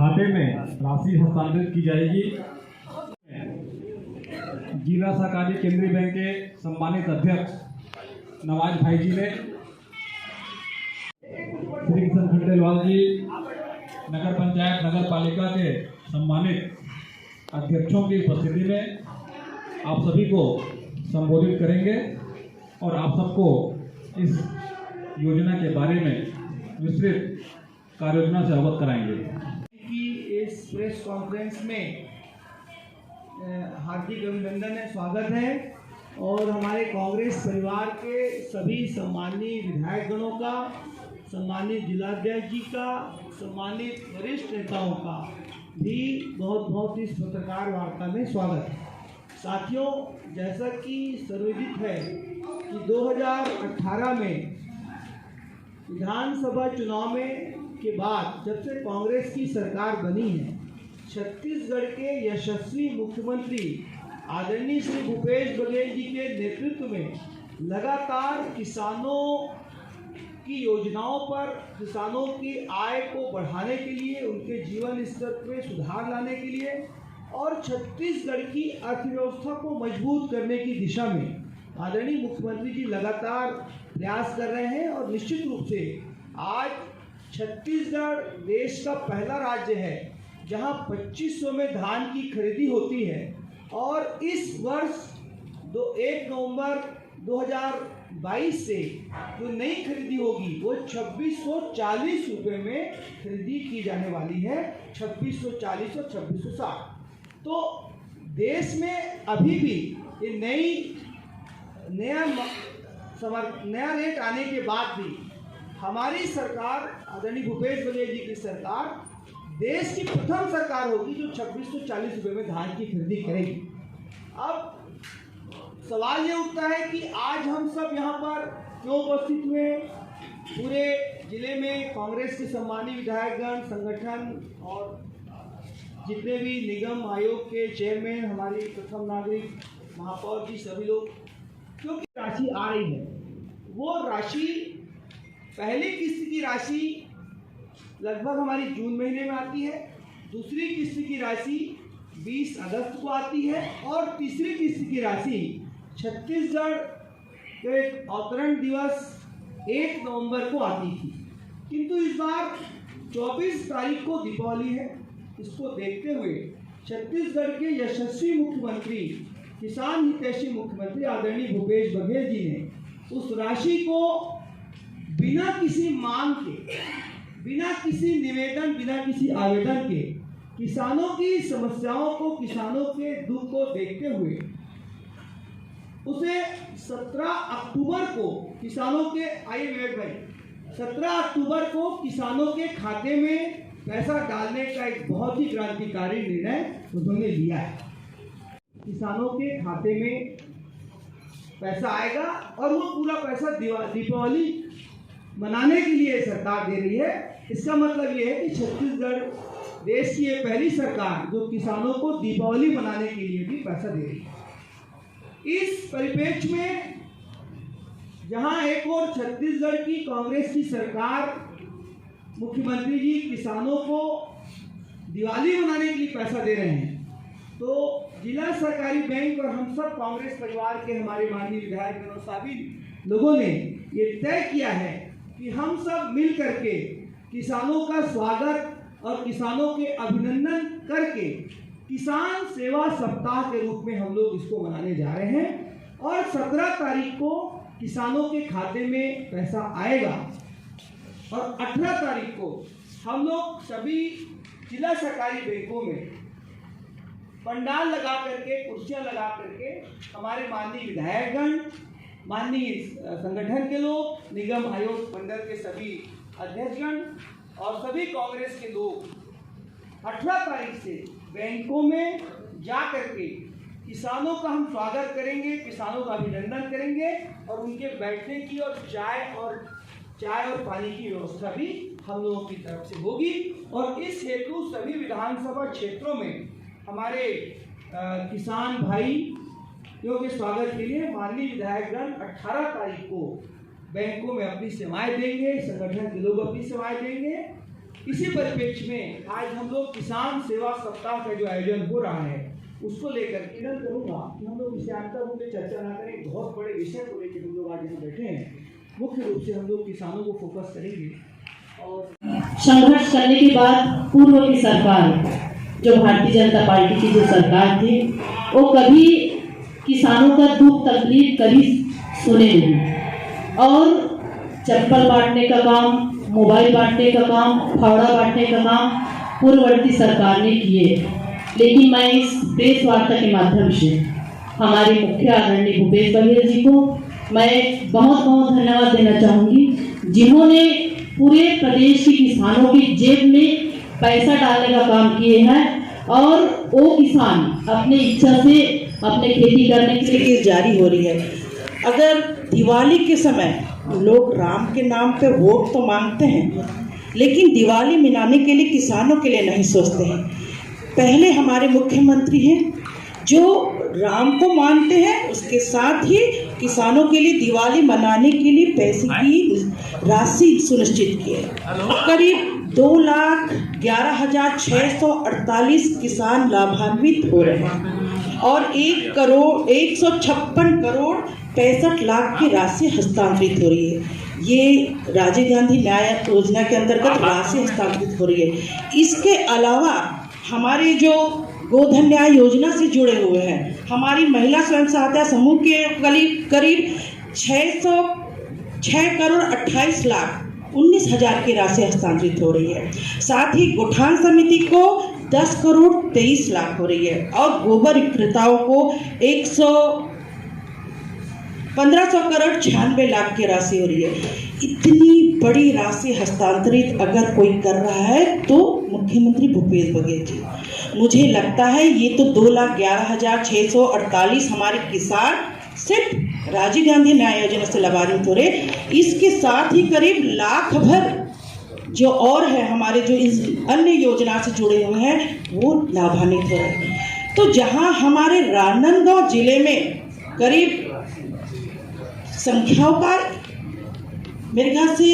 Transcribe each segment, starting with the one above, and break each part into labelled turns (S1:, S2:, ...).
S1: खाते में राशि हस्तांतरित की जाएगी। जिला सहकारी केंद्रीय बैंक के सम्मानित अध्यक्ष नवाज भाई जी ने श्री किशन खंडेलवाल जी नगर पंचायत नगर पालिका के सम्मानित अध्यक्षों की उपस्थिति में आप सभी को संबोधित करेंगे और आप सबको इस योजना के बारे में विस्तृत कार्य योजना से अवगत कराएंगे।
S2: कि इस प्रेस कॉन्फ्रेंस में हार्दिक अभिनंदन है, स्वागत है और हमारे कांग्रेस परिवार के सभी सम्मानीय विधायकगणों का, सम्मानित जिलाध्यक्ष जी का, सम्मानित वरिष्ठ नेताओं का भी बहुत बहुत इस पत्रकार वार्ता में स्वागत है। साथियों, जैसा कि सर्वविदित है कि 2018 में विधानसभा चुनाव में के बाद जब से कांग्रेस की सरकार बनी है, छत्तीसगढ़ के यशस्वी मुख्यमंत्री आदरणीय श्री भूपेश बघेल जी के नेतृत्व में लगातार किसानों की योजनाओं पर, किसानों की आय को बढ़ाने के लिए, उनके जीवन स्तर में सुधार लाने के लिए और छत्तीसगढ़ की अर्थव्यवस्था को मजबूत करने की दिशा में आदरणीय मुख्यमंत्री जी लगातार प्रयास कर रहे हैं। और निश्चित रूप से आज छत्तीसगढ़ देश का पहला राज्य है जहां 2500 में धान की खरीदी होती है और इस वर्ष 1 नवंबर 2022 से जो नई खरीदी होगी वो 2640 रुपये में खरीदी की जाने वाली है, 2640 और 2660। तो देश में अभी भी ये नया रेट आने के बाद भी हमारी सरकार, आदरणीय भूपेश बघेल जी की सरकार, देश की प्रथम सरकार होगी जो 2640 रुपये में धान की खरीदी करेगी। अब सवाल ये उठता है कि आज हम सब यहाँ पर क्यों उपस्थित हुए हैं। पूरे जिले में कांग्रेस के सम्मानीय विधायकगण, संगठन और जितने भी निगम आयोग के चेयरमैन, हमारी प्रथम नागरिक महापौर जी, सभी लोग, क्योंकि राशि आ रही है, वो राशि पहली किस्त की राशि लगभग हमारी जून महीने में आती है, दूसरी किस्त की राशि 20 अगस्त को आती है और तीसरी किस्त की राशि छत्तीसगढ़ के अवतरण दिवस 1 नवंबर को आती थी। किंतु इस बार 24 तारीख को दीपावली है। इसको देखते हुए छत्तीसगढ़ के यशस्वी मुख्यमंत्री, किसान हितैषी मुख्यमंत्री आदरणीय भूपेश बघेल जी ने उस राशि को बिना किसी मांग के, बिना किसी निवेदन, बिना किसी आवेदन के, किसानों की समस्याओं को, किसानों के दुख को देखते हुए उसे 17 अक्टूबर को किसानों के, आइए विवेक भाई, 17 अक्टूबर को किसानों के खाते में पैसा डालने का एक बहुत ही क्रांतिकारी निर्णय उन्होंने लिया है। किसानों के खाते में पैसा आएगा और वो पूरा पैसा दीपावली मनाने के लिए सरकार दे रही है। इसका मतलब ये है कि छत्तीसगढ़ देश की ये पहली सरकार जो किसानों को दीपावली मनाने के लिए भी पैसा दे रही है। इस परिप्रेक्ष्य में जहां एक और छत्तीसगढ़ की कांग्रेस की सरकार, मुख्यमंत्री जी किसानों को दिवाली मनाने के लिए पैसा दे रहे हैं, तो जिला सहकारी बैंक और हम सब कांग्रेस परिवार के, हमारे माननीय विधायक और सभी लोगों ने ये तय किया है कि हम सब मिल करके किसानों का स्वागत और किसानों के अभिनंदन करके किसान सेवा सप्ताह के रूप में हम लोग इसको मनाने जा रहे हैं। और 17 तारीख को किसानों के खाते में पैसा आएगा और 18 तारीख को हम लोग सभी जिला सरकारी बैंकों में पंडाल लगा करके, कुर्सियां लगा करके हमारे माननीय विधायकगण, माननीय संगठन के लोग, निगम आयोग मंडल के सभी अध्यक्षगण और सभी कांग्रेस के लोग 18 तारीख से बैंकों में जा करके किसानों का हम स्वागत करेंगे, किसानों का अभिनंदन करेंगे और उनके बैठने की और चाय और पानी की व्यवस्था भी हम लोगों की तरफ से होगी। और इस हेतु सभी विधानसभा क्षेत्रों में हमारे किसान भाइयों के स्वागत के लिए माननीय विधायकगण 18 तारीख को बैंकों में अपनी सेवाएं देंगे, संगठन के लोग अपनी सेवाएं देंगे इसी परिप्रेक्ष्य में आज हम लोग किसान सेवा सप्ताह का जो आयोजन हो रहा है उसको लेकर निवेदन करूंगा कि हम लोग विषयांतर रूप में चर्चा ना करें। बहुत बड़े विषय को लेकर हम लोग आज यहाँ बैठे हैं। मुख्य रूप से हम लोग किसानों को फोकस करेंगे और
S3: संघर्ष करने के बाद पूर्व की सरकार, जो भारतीय जनता पार्टी की जो सरकार थी, वो कभी किसानों का दुख तकलीफ कभी सुने नहीं और चप्पल बांटने का काम, मोबाइल बांटने का काम, फावड़ा बांटने का काम पूर्ववर्ती सरकार ने किए। लेकिन मैं इस प्रेस वार्ता के माध्यम से हमारे मुख्य आदरणीय भूपेश बघेल जी को मैं बहुत बहुत धन्यवाद देना चाहूँगी, जिन्होंने पूरे प्रदेश के किसानों की जेब में पैसा डालने का काम किए हैं और वो किसान अपने इच्छा से अपने खेती करने के लिए
S4: जारी हो रही है। अगर दिवाली के समय लोग राम के नाम पे वोट तो मांगते हैं, लेकिन दिवाली मनाने के लिए किसानों के लिए नहीं सोचते हैं। पहले हमारे मुख्यमंत्री हैं जो राम को मानते हैं, उसके साथ ही किसानों के लिए दिवाली मनाने के लिए पैसे की राशि सुनिश्चित की है। करीब 2,11,648 किसान लाभान्वित हो रहे हैं और 1,56 करोड़ 65 लाख की राशि हस्तांतरित हो रही है। ये राजीव गांधी न्याय योजना के अंतर्गत राशि हस्तांतरित हो रही है। इसके अलावा हमारे जो गोधन न्याय योजना से जुड़े हुए हैं, हमारी महिला स्वयं सहायता समूह के करीब 6 करोड़ 28 लाख 19 हजार की राशि हस्तांतरित हो रही है। साथ ही गौठान समिति को 10 करोड़ 23 लाख हो रही है और गोबर विक्रेताओं को 1500 करोड़ 96 लाख की राशि हो रही है। इतनी बड़ी राशि हस्तांतरित अगर कोई कर रहा है तो मुख्यमंत्री भूपेश बघेल जी। मुझे लगता है ये तो 2,11,648 हमारे किसान सिर्फ राजीव गांधी न्याय योजना से लाभान्वित हो रहे। इसके साथ ही करीब लाख भर जो और है हमारे जो इस अन्य योजना से जुड़े हुए हैं वो लाभान्वित हो रहे। तो जहां हमारे राजनांदगांव जिले में करीब संख्याओं का मेरे ख्याल से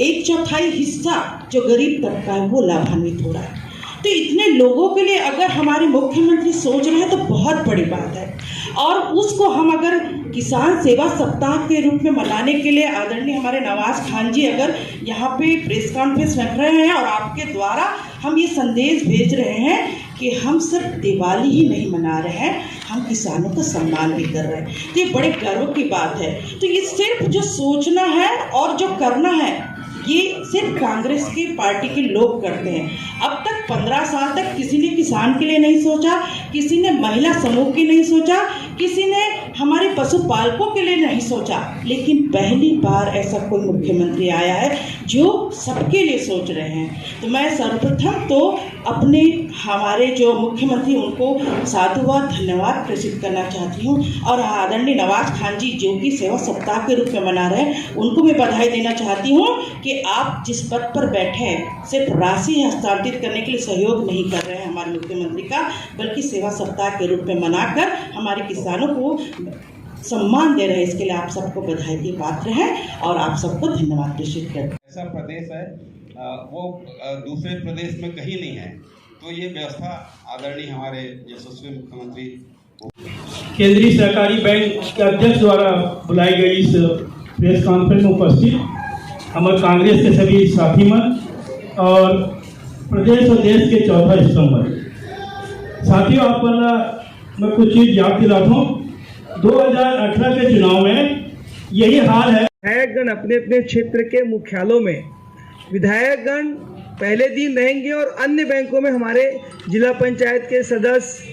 S4: 1/4 हिस्सा जो गरीब तबका है वो लाभान्वित हो रहा है। तो इतने लोगों के लिए अगर हमारे मुख्यमंत्री सोच रहे हैं तो बहुत बड़ी बात है। और उसको हम अगर किसान सेवा सप्ताह के रूप में मनाने के लिए आदरणीय हमारे नवाज खान जी अगर यहाँ पे प्रेस कॉन्फ्रेंस रख रहे हैं और आपके द्वारा हम ये संदेश भेज रहे हैं कि हम सिर्फ दिवाली ही नहीं मना रहे हैं, हम किसानों का सम्मान भी कर रहे हैं, तो ये बड़े गर्व की बात है। तो ये सिर्फ जो सोचना है और जो करना है ये सिर्फ कांग्रेस की पार्टी के लोग करते हैं। अब तक 15 साल तक किसी ने किसान के लिए नहीं सोचा, किसी ने महिला समूह की नहीं सोचा, किसी ने हमारे पशुपालकों के लिए नहीं सोचा, लेकिन पहली बार ऐसा कोई मुख्यमंत्री आया है जो सबके लिए सोच रहे हैं। तो मैं सर्वप्रथम तो अपने हमारे जो मुख्यमंत्री उनको साधुवाद धन्यवाद प्रेषित करना चाहती हूँ और आदरणीय नवाज खान जी जो कि सेवा सप्ताह के रूप में मना रहे हैं उनको मैं बधाई देना चाहती हूँ कि आप जिस पद पर बैठे हैं सिर्फ राशि हस्तांतरित करने के लिए सहयोग नहीं कर रहे हैं हमारे मुख्यमंत्री का, बल्कि सेवा सप्ताह के रूप में मनाकर हमारे किसानों को सम्मान दे रहे हैं। इसके लिए आप सबको बधाई के पात्र हैं और आप सबको धन्यवाद प्रेषित करते हैं।
S5: ऐसा प्रदेश है वो दूसरे प्रदेश में कहीं नहीं है, तो ये व्यवस्था आदरणीय हमारे यशस्वी मुख्यमंत्री
S6: केंद्रीय सहकारी बैंक के अध्यक्ष द्वारा बुलाई गई इस प्रेस कॉन्फ्रेंस में उपस्थित हमारे कांग्रेस के सभी साथीगण और प्रदेश और देश के चौथा स्तंभ साथियों, आप पर मैं कुछ चीज याद दिलाता हूँ। 2018 के चुनाव में यही हाल है।
S2: विधायकगण अपने अपने क्षेत्र के मुख्यालयों में विधायकगण पहले दिन रहेंगे और अन्य बैंकों में हमारे जिला पंचायत के सदस्य,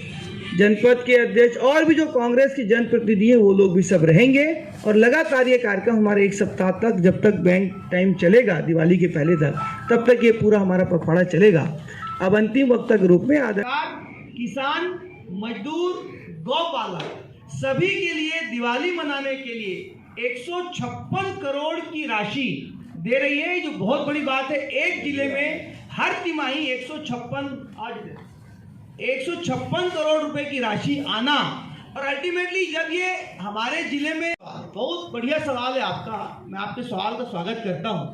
S2: जनपद के अध्यक्ष और भी जो कांग्रेस के जनप्रतिनिधि हैं वो लोग भी सब रहेंगे और लगातार ये कार्यक्रम हमारे 1 सप्ताह तक, जब तक बैंक टाइम चलेगा दिवाली के पहले तक, तब तक ये पूरा हमारा पखवाड़ा चलेगा। अब अंतिम वक्ता के रूप में किसान, मजदूर, गौपालक सभी के लिए दिवाली मनाने के लिए 156 करोड़ की राशि दे रही है, जो बहुत बड़ी बात है। एक जिले में हर तिमाही 156 करोड़ रुपए की राशि आना और अल्टीमेटली जब ये हमारे जिले में, बहुत बढ़िया सवाल है आपका, मैं आपके सवाल का स्वागत करता हूं।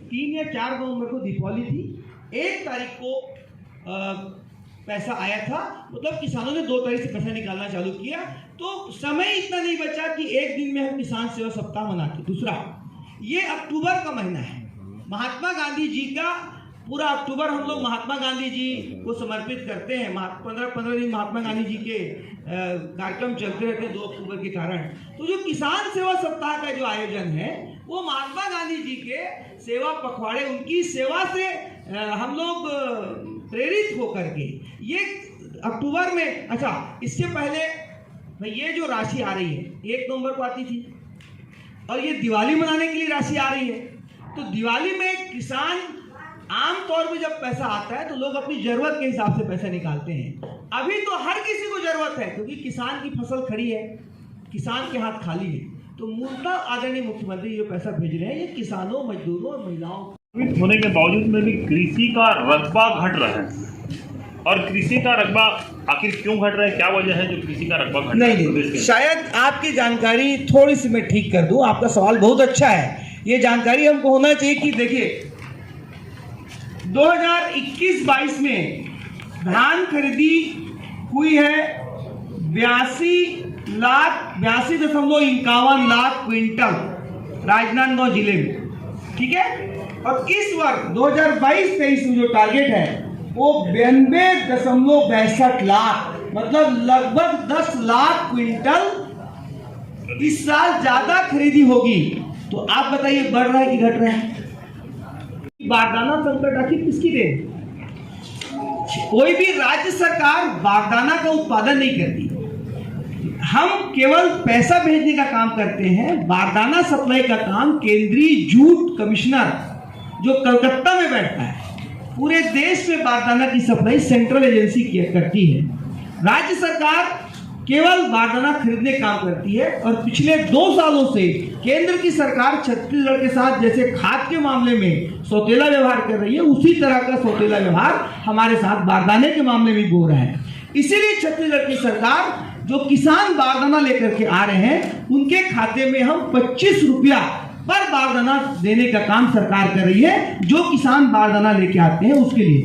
S2: 3 या 4 नवंबर को दीपावली थी, 1 तारीख को पैसा आया था, मतलब किसानों ने 2 तारीख से पैसा निकालना चालू किया, तो समय इतना नहीं बचा कि एक दिन में हम किसान सेवा सप्ताह मनाते। दूसरा, ये अक्टूबर का महीना है, महात्मा गांधी जी का पूरा अक्टूबर हम लोग महात्मा गांधी जी को समर्पित करते हैं। 15 दिन महात्मा गांधी जी के कार्यक्रम चलते रहते हैं 2 अक्टूबर के कारण। तो जो किसान सेवा सप्ताह का जो आयोजन है वो महात्मा गांधी जी के सेवा पखवाड़े, उनकी सेवा से हम लोग प्रेरित होकर के ये अक्टूबर में। अच्छा, इससे पहले भाई ये जो राशि आ रही है 1 नवंबर को आती थी और ये दिवाली मनाने के लिए राशि आ रही है। तो दिवाली में किसान आमतौर पे जब पैसा आता है तो लोग अपनी जरूरत के हिसाब से पैसा निकालते हैं। अभी तो हर किसी को जरूरत है क्योंकि किसान की फसल खड़ी है, किसान के हाथ खाली है। तो मूलतः आदरणीय मुख्यमंत्री जो पैसा भेज रहे हैं ये किसानों, मजदूरों और महिलाओं
S7: होने के बावजूद में भी कृषि का रकबा घट रहा है। और कृषि का रकबा आखिर क्यों घट रहा है, क्या वजह है जो कृषि का रकबा घट रहा है?
S2: नहीं, शायद आपकी जानकारी थोड़ी सी मैं ठीक कर दूं। आपका सवाल बहुत अच्छा है, ये जानकारी हमको होना चाहिए कि देखिए 2021-22 में धान खरीदी हुई है 82.51 लाख क्विंटल राजनांदगांव जिले में, ठीक है। और इस वर्ष 2022-23 में जो टारगेट है वो 92.62 लाख, मतलब लगभग 10 लाख क्विंटल इस साल ज्यादा खरीदी होगी। तो आप बताइए बढ़ रहा है कि घट रहा है? बारदाना संकट आखिर किसकी देन? कोई भी राज्य सरकार बारदाना का उत्पादन नहीं करती, हम केवल पैसा भेजने का काम करते हैं। बारदाना सप्लाई का काम केंद्रीय जूट कमिश्नर जो कलकत्ता में बैठता है, पूरे देश में बारदाना की सप्लाई सेंट्रल एजेंसी करती है। राज्य सरकार केवल बारदाना खरीदने का काम करती है। और पिछले 2 सालों से केंद्र की सरकार छत्तीसगढ़ के साथ जैसे खाद के मामले में सौतेला व्यवहार कर रही है, उसी तरह का सौतेला व्यवहार हमारे साथ बारदाने के मामले में भी हो रहा है। इसीलिए छत्तीसगढ़ की सरकार जो किसान बारदाना लेकर के आ रहे हैं उनके खाते में हम 25 रुपया पर बारदाना देने का काम सरकार कर रही है, जो किसान बारदाना लेके आते हैं उसके लिए।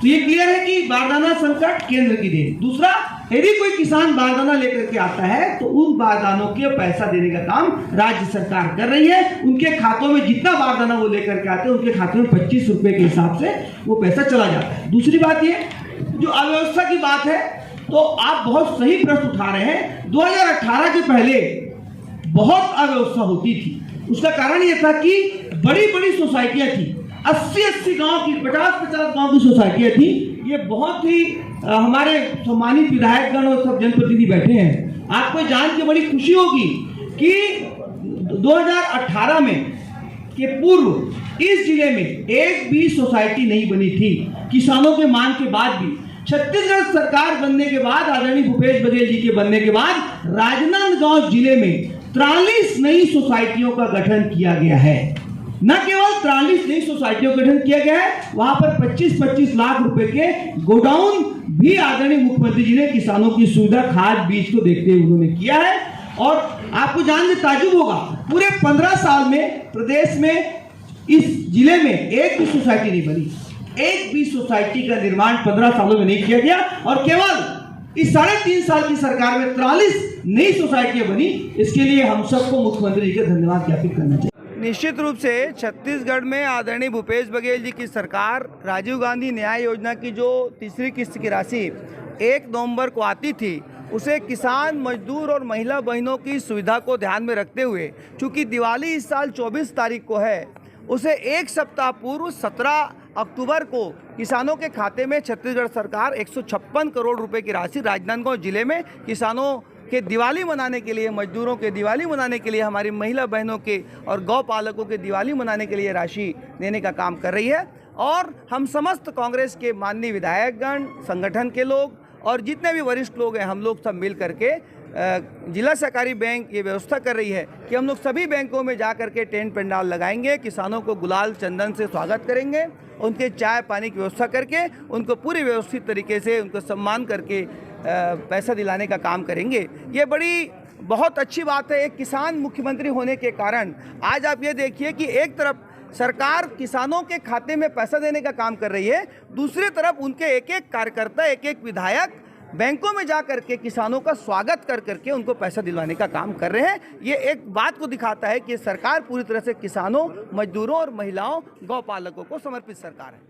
S2: तो ये क्लियर है कि बारदाना संकट केंद्र की देन। दूसरा, यदि कोई किसान बारदाना लेकर के आता है तो उन बारदानों के पैसा देने का काम राज्य सरकार कर रही है। उनके खातों में जितना बारदाना वो लेकर के आते हैं उनके खातों में 25 रुपए के हिसाब से वो पैसा चला जाता है। दूसरी बात ये जो अव्यवस्था की बात है, तो आप बहुत सही प्रश्न उठा रहे हैं। 2018 के पहले बहुत अव्यवस्था होती थी। उसका कारण यह था कि बड़ी बड़ी सोसाइटियां थी, 80-80 गांव की, 50-50 गांव की सोसाइटियां थी। ये बहुत ही हमारे सम्मानित विधायकगण और सब जनप्रतिनिधि बैठे हैं। आपको जान के बड़ी खुशी होगी कि 2018 में के पूर्व इस जिले में एक भी सोसाइटी नहीं बनी थी। किसानों के मांग के बाद भी छत्तीसगढ़ सरकार बनने के बाद, आदरणीय भूपेश बघेल जी के बनने के बाद राजनांदगांव जिले में 43 नई सोसाइटियों का गठन किया गया है। न केवल 43 नई सोसाइटियों का गठन किया गया है, वहां पर 25-25 लाख रुपए के गोडाउन भी आदरणीय मुख्यमंत्री जी ने किसानों की सुविधा, खाद, बीज को देखते हुए उन्होंने किया है। और आपको जान के ताज्जुब होगा, पूरे 15 साल में प्रदेश में इस जिले में एक भी सोसाइटी नहीं बनी। एक भी सोसाइटी का निर्माण 15 सालों में नहीं किया गया और केवल इस 3.5 साल की सरकार में 43 नई सोसाइटियां बनी। इसके लिए हम सबको मुख्यमंत्री जी का धन्यवाद ज्ञापित करना चाहिए। निश्चित रूप से छत्तीसगढ़ में आदरणीय भूपेश बघेल जी की सरकार राजीव गांधी न्याय योजना की जो तीसरी किस्त की राशि 1 नवंबर को आती थी, उसे किसान, मजदूर और महिला बहनों की सुविधा को ध्यान में रखते हुए, चूँकि दिवाली इस साल 24 तारीख को है, उसे 1 सप्ताह पूर्व 17 अक्टूबर को किसानों के खाते में छत्तीसगढ़ सरकार 156 करोड़ रुपए की राशि राजनांदगांव जिले में किसानों के दिवाली मनाने के लिए, मजदूरों के दिवाली मनाने के लिए, हमारी महिला बहनों के और गौ पालकों के दिवाली मनाने के लिए राशि देने का काम कर रही है। और हम समस्त कांग्रेस के माननीय विधायकगण, संगठन के लोग और जितने भी वरिष्ठ लोग हैं, हम लोग सब मिल करके जिला सहकारी बैंक ये व्यवस्था कर रही है कि हम लोग सभी बैंकों में जा कर के टेंट पंडाल लगाएंगे, किसानों को गुलाल चंदन से स्वागत करेंगे, उनके चाय पानी की व्यवस्था करके उनको पूरी व्यवस्थित तरीके से उनको सम्मान करके पैसा दिलाने का काम करेंगे। ये बड़ी बहुत अच्छी बात है। एक किसान मुख्यमंत्री होने के कारण आज आप ये देखिए कि एक तरफ सरकार किसानों के खाते में पैसा देने का काम कर रही है, दूसरी तरफ उनके एक एक कार्यकर्ता, एक एक विधायक बैंकों में जा करके किसानों का स्वागत कर करके उनको पैसा दिलवाने का काम कर रहे हैं। ये एक बात को दिखाता है कि सरकार पूरी तरह से किसानों, मजदूरों और महिलाओं, गौ पालकों को समर्पित सरकार है।